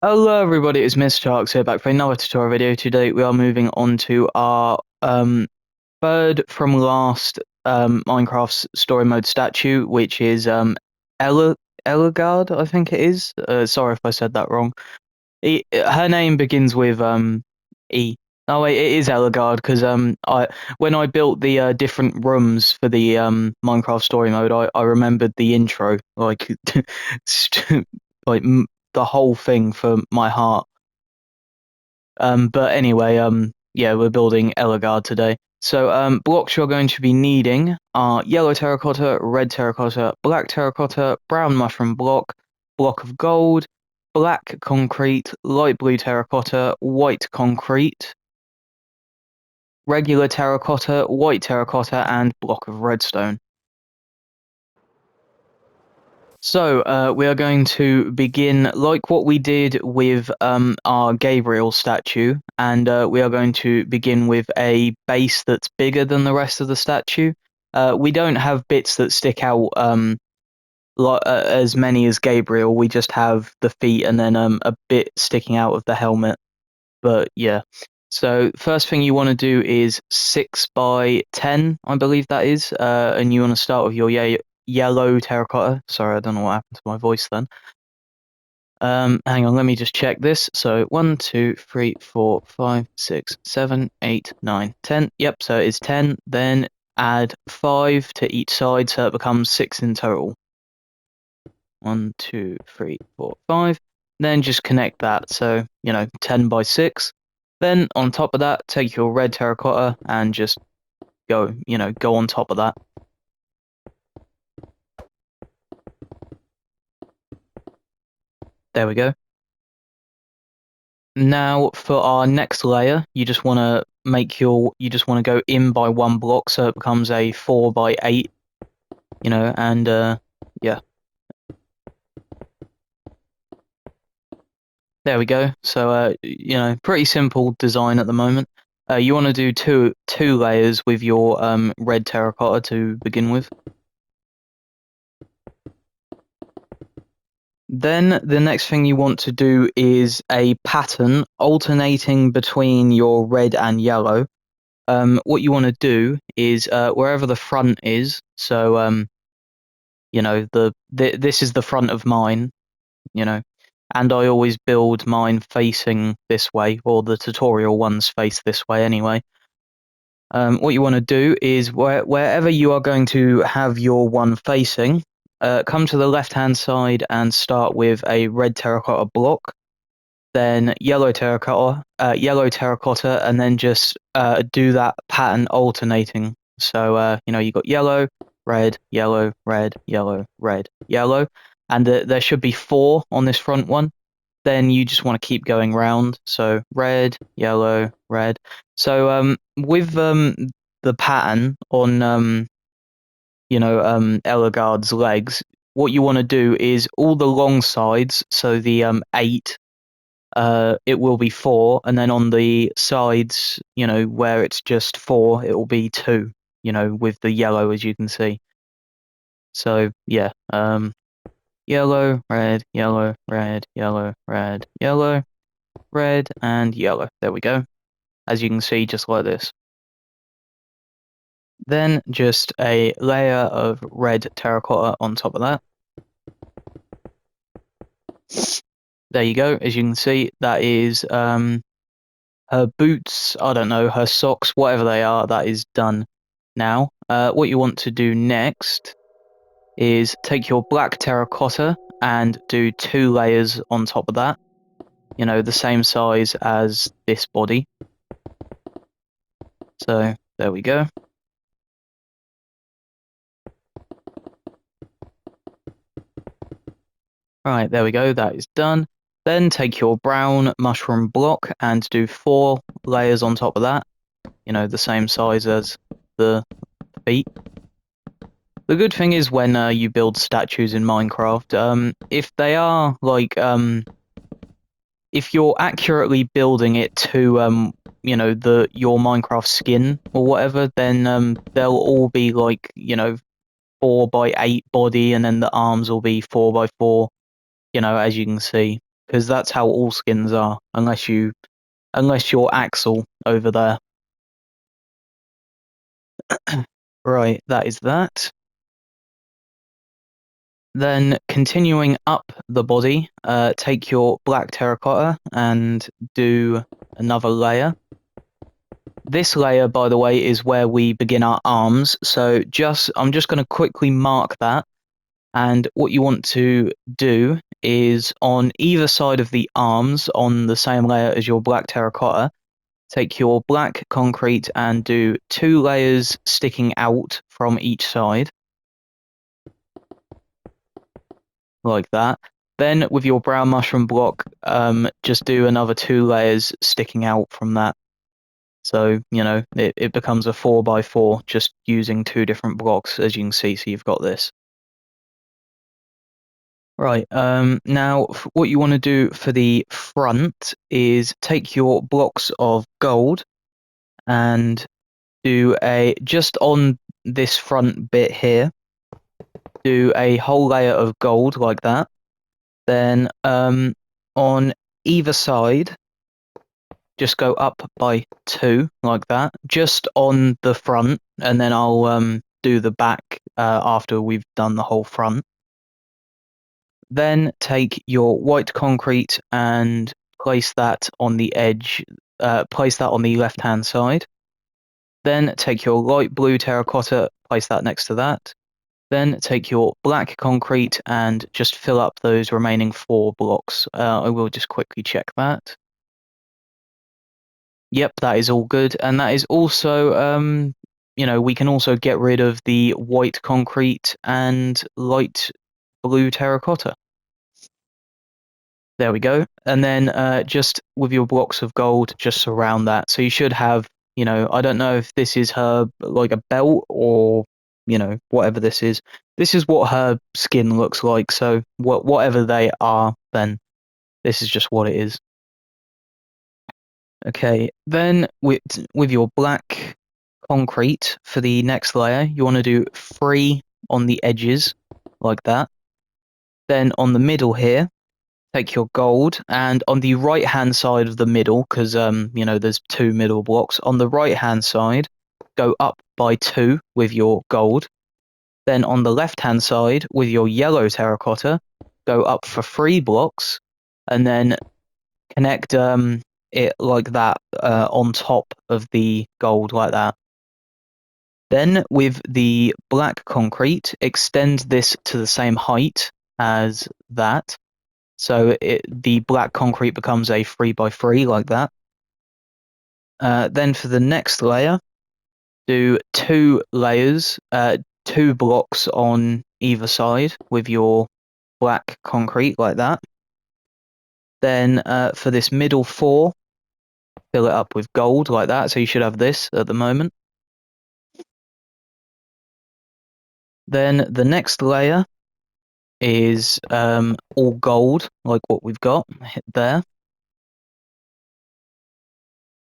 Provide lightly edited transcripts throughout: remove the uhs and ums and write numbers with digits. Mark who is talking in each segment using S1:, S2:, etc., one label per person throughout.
S1: Hello everybody, it's Mr. Sharks here back for another tutorial video. Today we are moving on to our third from last Minecraft story mode statue, which is Ellegaard, I think it is. Sorry if I said that wrong. Her name begins with E. Oh wait, it is Ellegaard because when I built the different rooms for the Minecraft story mode, I remembered the intro, like like the whole thing for my heart. But anyway, yeah, we're building Ellegaard today. So blocks you're going to be needing are yellow terracotta, red terracotta, black terracotta, brown mushroom block, block of gold, black concrete, light blue terracotta, white concrete, regular terracotta, white terracotta, and block of redstone. So we are going to begin like what we did with our Gabriel statue, and we are going to begin with a base that's bigger than the rest of the statue. We don't have bits that stick out as many as Gabriel. We just have the feet and then a bit sticking out of the helmet. But yeah. So first thing you want to do is 6 by 10, I believe that is, and you want to start with your yellow terracotta. Sorry, I don't know what happened to my voice then. Hang on, let me just check this. So 1, 2, 3, 4, 5, 6, 7, 8, 9, 10. Yep, so it's 10. Then add 5 to each side, so it becomes 6 in total. 1, 2, 3, 4, 5. Then just connect that, so 10 by 6. Then on top of that, take your red terracotta and just go on top of that. There we go. Now for our next layer, you just want to go in by 1 block, so it becomes a 4 by 8, and yeah. There we go. So pretty simple design at the moment. You want to do two layers with your red terracotta to begin with. Then the next thing you want to do is a pattern alternating between your red and yellow. What you want to do is wherever the front is, so this is the front of mine, and I always build mine facing this way, or the tutorial ones face this way anyway. What you want to do is wherever you are going to have your one facing, come to the left-hand side and start with a red terracotta block, then yellow terracotta, and then just do that pattern alternating. So you got yellow, red, yellow, red, yellow, red, yellow, and there should be 4 on this front one. Then you just want to keep going round. So red, yellow, red. So with the pattern on Ellegaard's legs, what you want to do is all the long sides, so the 8, it will be 4, and then on the sides, where it's just 4, it will be 2, with the yellow, as you can see. So yeah, yellow, red, yellow, red, yellow, red, yellow, red, and yellow. There we go. As you can see, just like this. Then just a layer of red terracotta on top of that. There you go. As you can see, that is her boots, I don't know, her socks, whatever they are, that is done now. What you want to do next is take your black terracotta and do 2 layers on top of that. The same size as this body. So there we go. Right, there we go, that is done. Then take your brown mushroom block and do 4 layers on top of that. The same size as the feet. The good thing is when you build statues in Minecraft, if they are like, if you're accurately building it to your Minecraft skin or whatever, then they'll all be like 4 by 8 body, and then the arms will be 4 by 4, as you can see. because that's how all skins are, unless you're Axel over there. Right, that is that. Then continuing up the body, take your black terracotta and do another layer. This layer, by the way, is where we begin our arms. So I'm just going to quickly mark that. And what you want to do is on either side of the arms, on the same layer as your black terracotta, take your black concrete and do 2 layers sticking out from each side. Like that. Then with your brown mushroom block, just do another 2 layers sticking out from that. So, it becomes a 4x4 just using 2 different blocks, as you can see. So you've got this. Right, now what you want to do for the front is take your blocks of gold and do just on this front bit here, do a whole layer of gold like that. Then on either side, just go up by 2 like that, just on the front, and then I'll do the back after we've done the whole front. Then take your white concrete and place that on the edge, place that on the left-hand side. Then take your light blue terracotta, place that next to that. Then take your black concrete and just fill up those remaining 4 blocks. I will just quickly check that. Yep, that is all good. And that is also, we can also get rid of the white concrete and light blue terracotta. There we go. And then just with your blocks of gold, just surround that. So you should have, I don't know if this is her, like a belt or, whatever this is. This is what her skin looks like. So whatever they are, then this is just what it is. Okay, then with your black concrete for the next layer, you want to do 3 on the edges, like that. Then on the middle here, take your gold, and on the right-hand side of the middle, because there's 2 middle blocks, on the right-hand side, go up by 2 with your gold. Then on the left-hand side, with your yellow terracotta, go up for 3 blocks, and then connect it like that on top of the gold, like that. Then with the black concrete, extend this to the same height as that. So the black concrete becomes a 3x3 like that. Then for the next layer, do 2 layers, 2 blocks on either side with your black concrete like that. Then for this middle 4, fill it up with gold like that. So you should have this at the moment. Then the next layer is all gold, like what we've got there.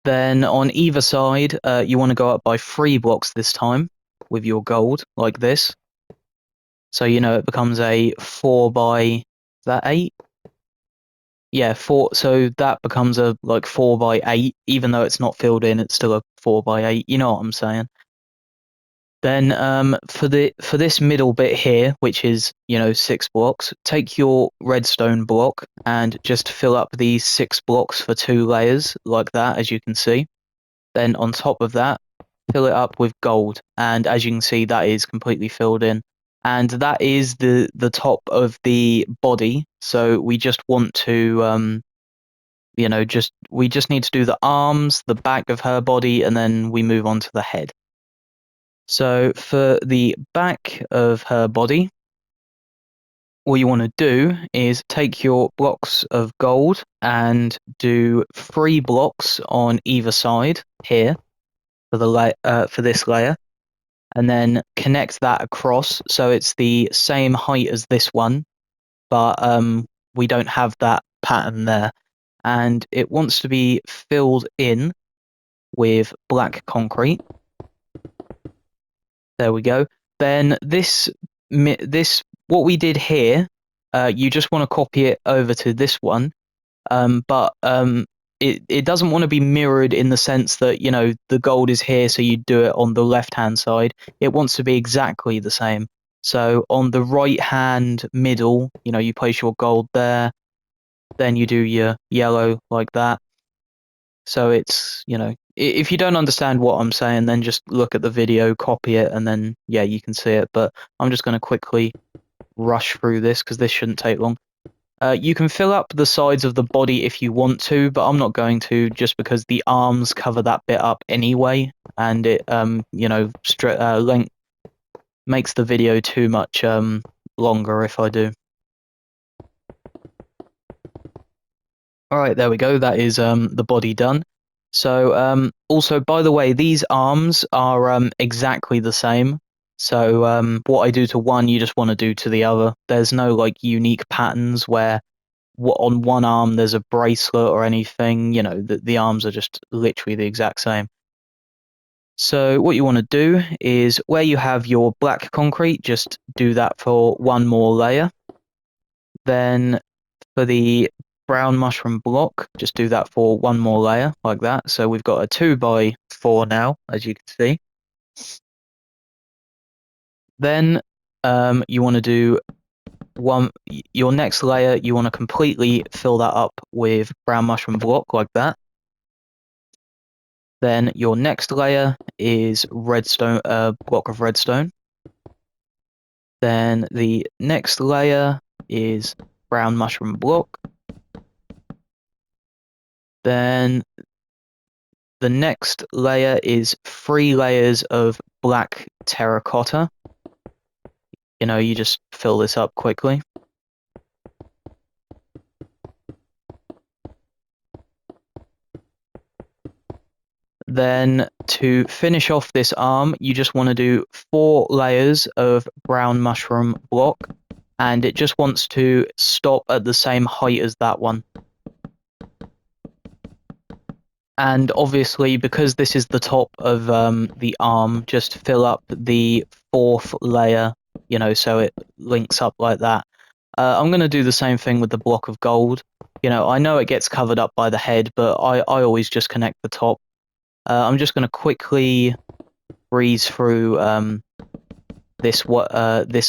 S1: Then on either side, you want to go up by 3 blocks this time with your gold, like this. So, it becomes a 4x, is that 8? Yeah, 4. So that becomes a 4x8, even though it's not filled in, it's still a 4x8. You know what I'm saying? Then for this middle bit here, which is 6 blocks, take your redstone block and just fill up these 6 blocks for 2 layers like that, as you can see. Then on top of that, fill it up with gold, and as you can see, that is completely filled in. And that is the top of the body. So we just want to we just need to do the arms, the back of her body, and then we move on to the head. So for the back of her body, all you want to do is take your blocks of gold and do 3 blocks on either side here for this layer, and then connect that across so it's the same height as this one, but we don't have that pattern there, and it wants to be filled in with black concrete. There we go. Then this what we did here, you just want to copy it over to this one, but it doesn't want to be mirrored in the sense that, you know, the gold is here, so you do it on the left-hand side. It wants to be exactly the same. So on the right-hand middle, you know, you place your gold there, then you do your yellow like that. So it's, you know, if you don't understand what I'm saying, then just look at the video, copy it, and then, yeah, you can see it. But I'm just going to quickly rush through this because this shouldn't take long. You can fill up the sides of the body if you want to, but I'm not going to, just because the arms cover that bit up anyway, and it, you know, length makes the video too much longer if I do. All right, there we go. That is the body done. So also, by the way, these arms are exactly the same. So what I do to one, you just want to do to the other. There's no like unique patterns where on one arm there's a bracelet or anything. You know, the arms are just literally the exact same. So what you want to do is where you have your black concrete, just do that for one more layer. Then for the brown mushroom block, just do that for one more layer like that. So we've got a 2x4 now, as you can see. Then you want to do your next layer, you want to completely fill that up with brown mushroom block like that. Then your next layer is redstone, block of redstone. Then the next layer is brown mushroom block. Then the next layer is 3 layers of black terracotta. You know, you just fill this up quickly. Then to finish off this arm, you just want to do 4 layers of brown mushroom block, and it just wants to stop at the same height as that one. And obviously, because this is the top of the arm, just fill up the 4th layer, you know, so it links up like that. I'm going to do the same thing with the block of gold. You know, I know it gets covered up by the head, but I always just connect the top. I'm just going to quickly breeze through this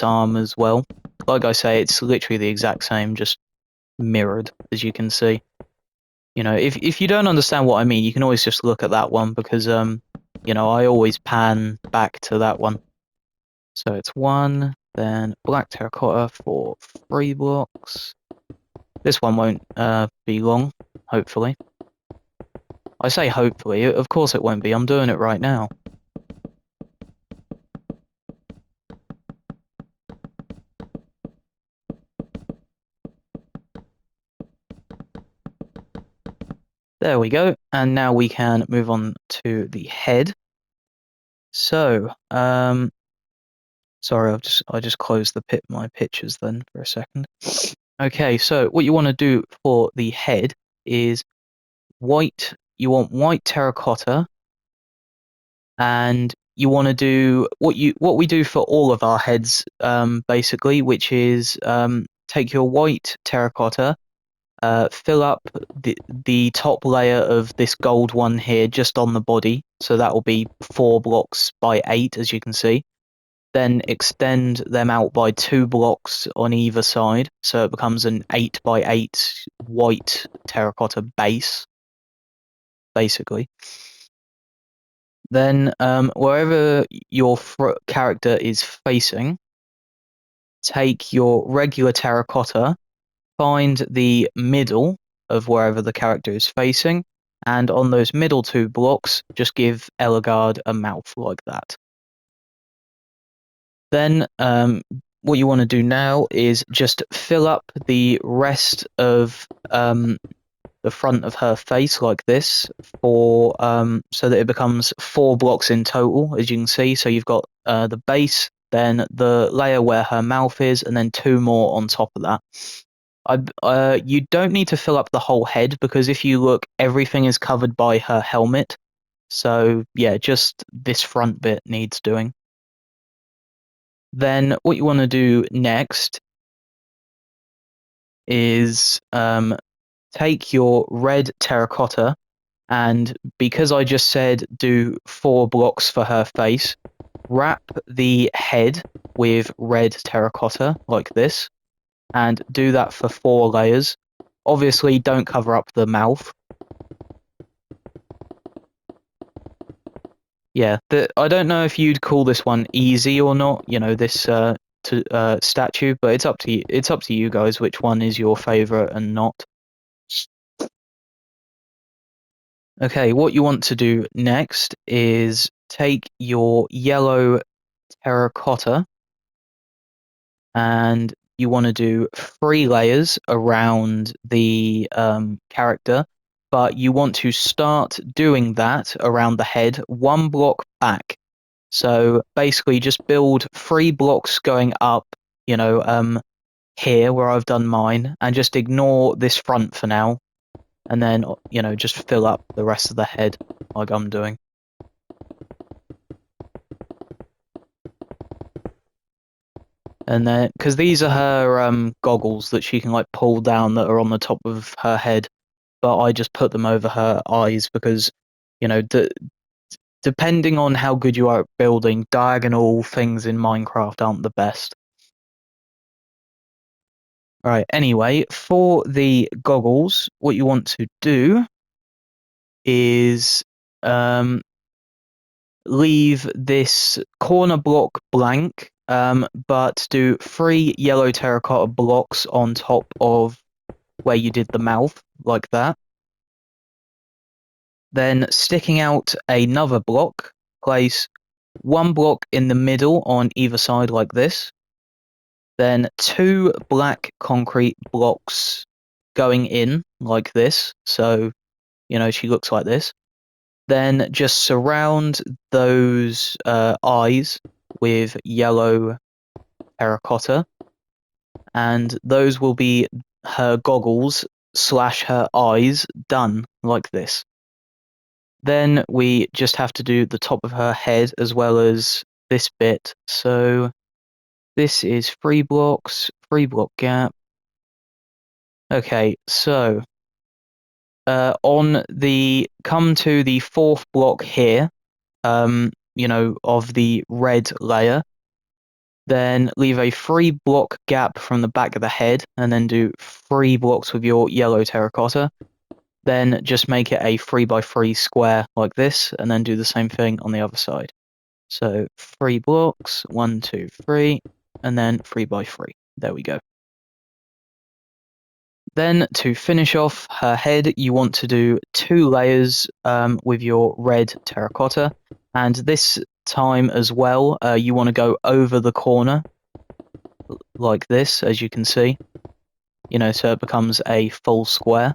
S1: arm as well. Like I say, it's literally the exact same, just mirrored, as you can see. You know, if you don't understand what I mean, you can always just look at that one, because you know, I always pan back to that one. So it's 1, then black terracotta for 3 blocks. This one won't be long, hopefully. I say hopefully, of course it won't be, I'm doing it right now. There we go, and now we can move on to the head. So, sorry, I just closed my pictures then for a second. Okay, so what you want to do for the head is white. You want white terracotta, and you want to do what we do for all of our heads, basically, which is take your white terracotta, fill up the top layer of this gold one here just on the body, so that will be 4 blocks by 8, as you can see. Then extend them out by 2 blocks on either side, so it becomes an 8 by 8 white terracotta base, basically. Then wherever your character is facing, take your regular terracotta, find the middle of wherever the character is facing, and on those middle 2 blocks, just give Ellegaard a mouth like that. Then what you want to do now is just fill up the rest of the front of her face like this, for so that it becomes 4 blocks in total, as you can see. So you've got the base, then the layer where her mouth is, and then 2 more on top of that. You don't need to fill up the whole head, because if you look, everything is covered by her helmet. So yeah, just this front bit needs doing. Then what you want to do next is take your red terracotta, and because I just said do 4 blocks for her face, wrap the head with red terracotta like this, and do that for 4 layers. Obviously, don't cover up the mouth. Yeah, I don't know if you'd call this one easy or not, this statue, but it's up to you. It's up to you guys which one is your favorite and not. Okay, what you want to do next is take your yellow terracotta and you want to do 3 layers around the character, but you want to start doing that around the head 1 block back. So basically just build 3 blocks going up, here where I've done mine, and just ignore this front for now. And then, just fill up the rest of the head like I'm doing. And then, because these are her goggles that she can like pull down that are on the top of her head, but I just put them over her eyes because, depending on how good you are at building, diagonal things in Minecraft aren't the best. Right, anyway, for the goggles, what you want to do is leave this corner block blank, but do 3 yellow terracotta blocks on top of where you did the mouth, like that. Then sticking out another block, place 1 block in the middle on either side like this. Then 2 black concrete blocks going in like this, so she looks like this. Then just surround those eyes with yellow terracotta, and those will be her goggles / her eyes done like this. Then we just have to do the top of her head as well as this bit. So this is 3 blocks, 3 block gap. Okay, so come to the 4th block here, of the red layer. Then leave a 3 block gap from the back of the head, and then do 3 blocks with your yellow terracotta. Then just make it a 3x3 square like this, and then do the same thing on the other side. So 3 blocks, 1, 2, 3, and then 3x3. There we go. Then to finish off her head, you want to do 2 layers with your red terracotta, and this time as well, you want to go over the corner like this, as you can see, so it becomes a full square.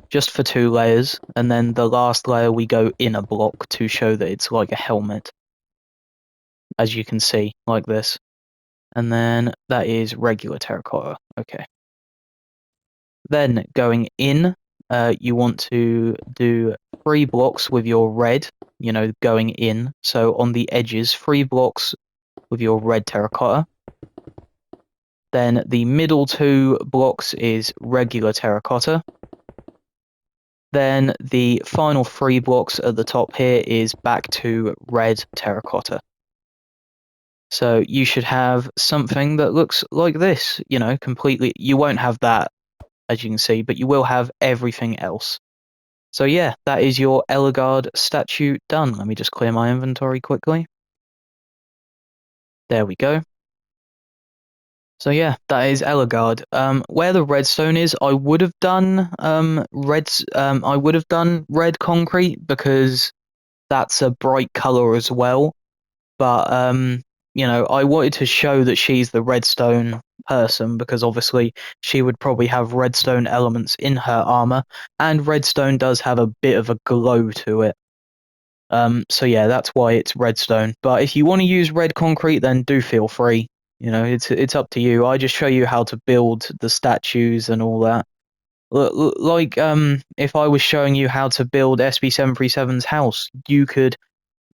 S1: Just for 2 layers, and then the last layer we go in a block to show that it's like a helmet, as you can see, like this. And then that is regular terracotta. Okay. Then going in, you want to do 3 blocks with your red, going in. So on the edges, 3 blocks with your red terracotta. Then the middle 2 blocks is regular terracotta. Then the final 3 blocks at the top here is back to red terracotta. So you should have something that looks like this, completely. You won't have that, as you can see, but you will have everything else. So yeah, that is your Ellegaard statue done. Let me just clear my inventory quickly. There we go. So yeah, that is Ellegaard. Where the redstone is, I would have done red concrete because that's a bright color as well. But I wanted to show that she's the redstone person because obviously she would probably have redstone elements in her armor, and redstone does have a bit of a glow to it. So yeah, that's why it's redstone. But if you want to use red concrete, then do feel free. It's up to you. I just show you how to build the statues and all that. Like if I was showing you how to build SB737's house, you could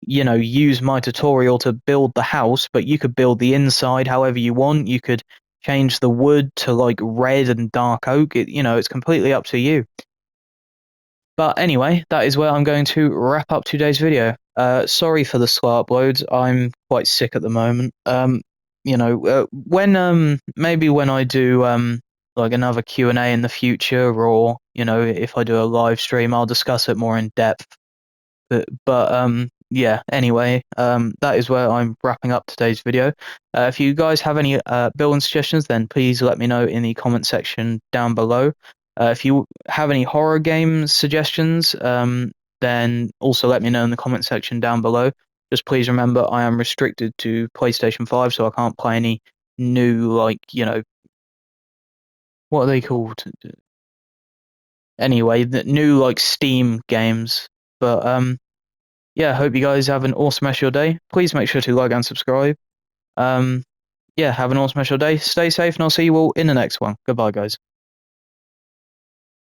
S1: use my tutorial to build the house, but you could build the inside however you want. You could change the wood to like red and dark oak. It's completely up to you. But anyway, that is where I'm going to wrap up today's video. Sorry for the slow uploads. I'm quite sick at the moment. When maybe when I do like another Q&A in the future, or if I do a live stream, I'll discuss it more in depth. But yeah, anyway, that is where I'm wrapping up today's video. If you guys have any building suggestions, then please let me know in the comment section down below. If you have any horror game suggestions, then also let me know in the comment section down below. Just please remember I am restricted to PlayStation 5, so I can't play any new, like, what are they called? Anyway, the new, like, Steam games. But yeah, hope you guys have an awesome rest of your day. Please make sure to like and subscribe. Yeah, have an awesome rest of your day. Stay safe, and I'll see you all in the next one. Goodbye, guys.